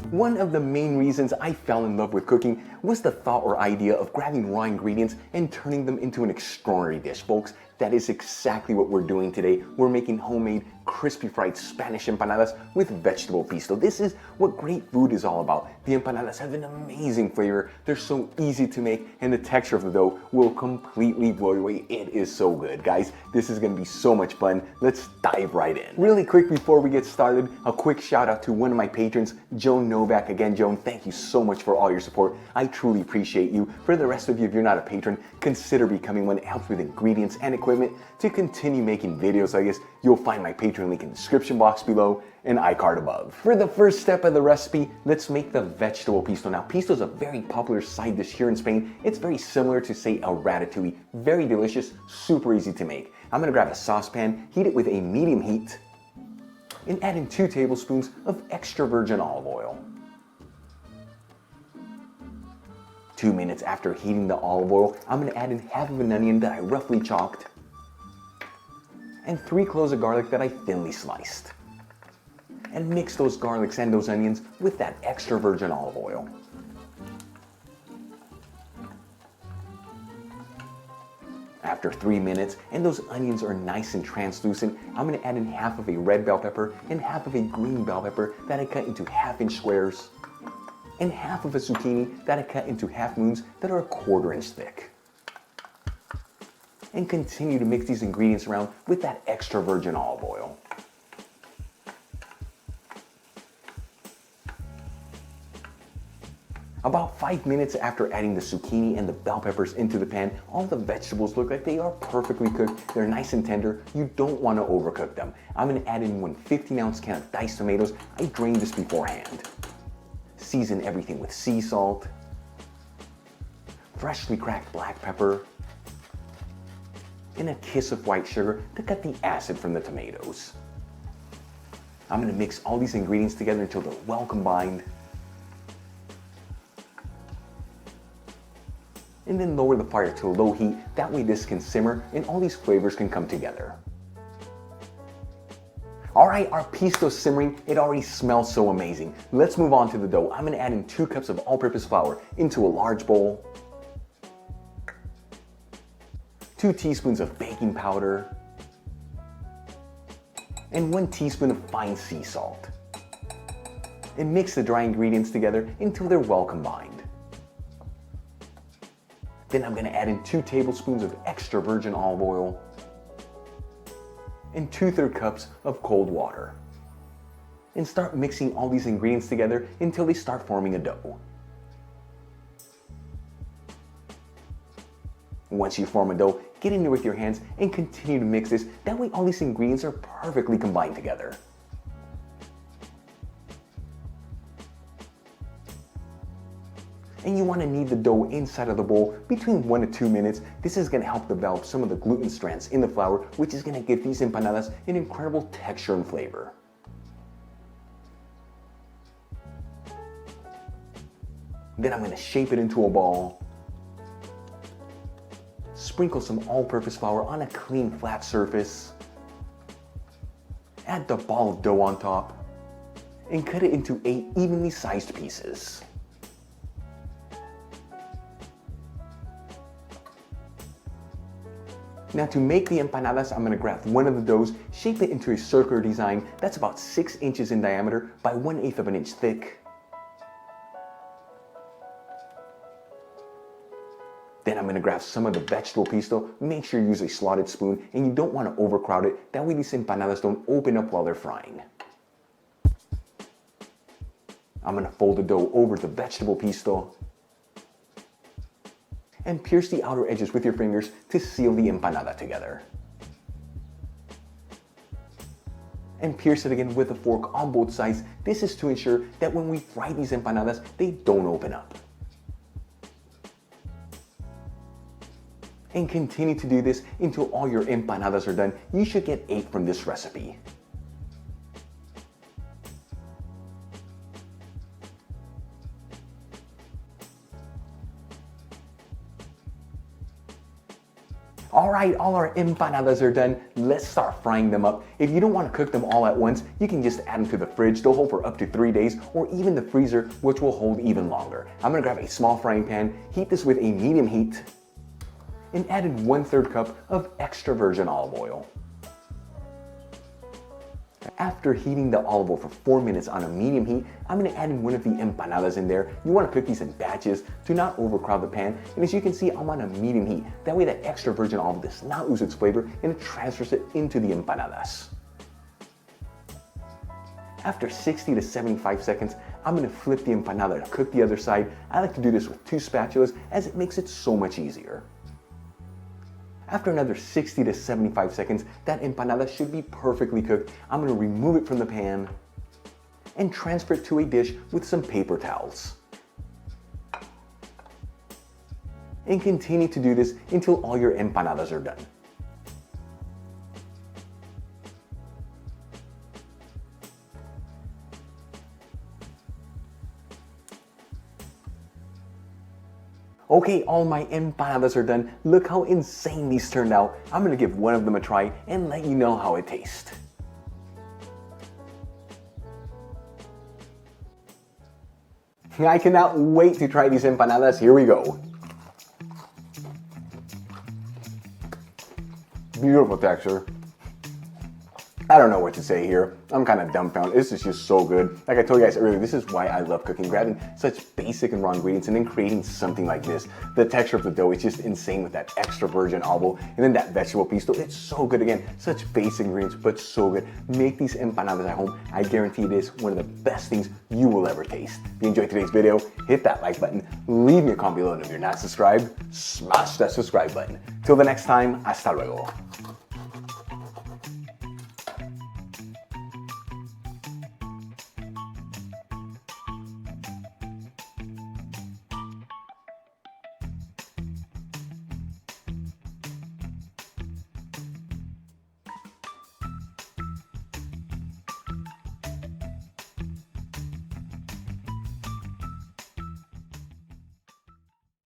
One of the main reasons I fell in love with cooking was the thought or idea of grabbing raw ingredients and turning them into an extraordinary dish, folks. That is exactly what we're doing today. We're making homemade, crispy fried Spanish empanadas with vegetable pisto. This is what great food is all about. The empanadas have an amazing flavor. They're so easy to make, and the texture of the dough will completely blow you away. It is so good, guys. This is gonna be so much fun. Let's dive right in. Really quick before we get started, a quick shout out to one of my patrons, Joan Novak. Again, Joan, thank you so much for all your support. I truly appreciate you. For the rest of you, if you're not a patron, consider becoming one. It helps with ingredients and equipment to continue making videos like this. You'll find my Patreon link in the description box below and iCard above. For the first step of the recipe, let's make the vegetable pisto. Now, pisto is a very popular side dish here in Spain. It's very similar to, say, a ratatouille. Very delicious, super easy to make. I'm gonna grab a saucepan, heat it with a medium heat, and add in 2 tablespoons of extra virgin olive oil. 2 minutes after heating the olive oil, I'm gonna add in half of an onion that I roughly chopped, and 3 cloves of garlic that I thinly sliced. And mix those garlics and those onions with that extra virgin olive oil. After 3 minutes, and those onions are nice and translucent, I'm gonna add in half of a red bell pepper and half of a green bell pepper that I cut into 1/2-inch squares, and half of a zucchini that I cut into half moons that are 1/4 inch thick. And continue to mix these ingredients around with that extra virgin olive oil. About 5 minutes after adding the zucchini and the bell peppers into the pan, all the vegetables look like they are perfectly cooked. They're nice and tender. You don't want to overcook them. I'm going to add in 1 15-ounce can of diced tomatoes. I drained this beforehand. Season everything with sea salt, freshly cracked black pepper, and a kiss of white sugar to cut the acid from the tomatoes. I'm going to mix all these ingredients together until they're well combined, and then lower the fire to a low heat. That way this can simmer and all these flavors can come together. All right, our pisto's simmering. It already smells so amazing. Let's move on to the dough. I'm gonna add in 2 cups of all-purpose flour into a large bowl, 2 teaspoons of baking powder, and 1 teaspoon of fine sea salt. And mix the dry ingredients together until they're well combined. Then I'm gonna add in 2 tablespoons of extra virgin olive oil and 2/3 cups of cold water. And start mixing all these ingredients together until they start forming a dough. Once you form a dough, get in there with your hands and continue to mix this. That way all these ingredients are perfectly combined together. And you want to knead the dough inside of the bowl between 1 to 2 minutes. This is going to help develop some of the gluten strands in the flour, which is going to give these empanadas an incredible texture and flavor. Then I'm going to shape it into a ball. Sprinkle some all-purpose flour on a clean flat surface. Add the ball of dough on top and cut it into 8 evenly sized pieces. Now to make the empanadas, I'm going to grab one of the doughs, shape it into a circular design that's about 6 inches in diameter by 1/8 of an inch thick. Then I'm going to grab some of the vegetable pisto. Make sure you use a slotted spoon and you don't want to overcrowd it. That way these empanadas don't open up while they're frying. I'm going to fold the dough over the vegetable pisto and pierce the outer edges with your fingers to seal the empanada together. And pierce it again with a fork on both sides. This is to ensure that when we fry these empanadas, they don't open up. And continue to do this until all your empanadas are done. You should get 8 from this recipe. All right, all our empanadas are done. Let's start frying them up. If you don't want to cook them all at once, you can just add them to the fridge. They'll hold for up to 3 days, or even the freezer, which will hold even longer. I'm gonna grab a small frying pan, heat this with a medium heat, and add in 1/3 cup of extra virgin olive oil. After heating the olive oil for 4 minutes on a medium heat, I'm going to add in one of the empanadas in there. You want to cook these in batches to not overcrowd the pan. And as you can see, I'm on a medium heat. That way that extra virgin olive does not lose its flavor and it transfers it into the empanadas. After 60 to 75 seconds, I'm going to flip the empanada to cook the other side. I like to do this with 2 spatulas as it makes it so much easier. After another 60 to 75 seconds, that empanada should be perfectly cooked. I'm going to remove it from the pan and transfer it to a dish with some paper towels. And continue to do this until all your empanadas are done. Okay, all my empanadas are done. Look how insane these turned out. I'm gonna give one of them a try and let you know how it tastes. I cannot wait to try these empanadas. Here we go. Beautiful texture. I don't know what to say here. I'm kind of dumbfounded. This is just so good. Like I told you guys earlier, this is why I love cooking. Grabbing such basic and raw ingredients and then creating something like this. The texture of the dough is just insane with that extra virgin olive oil and then that vegetable pisto. It's so good. Again, such basic ingredients, but so good. Make these empanadas at home. I guarantee it is one of the best things you will ever taste. If you enjoyed today's video, hit that like button. Leave me a comment below. And if you're not subscribed, smash that subscribe button. Till the next time, hasta luego.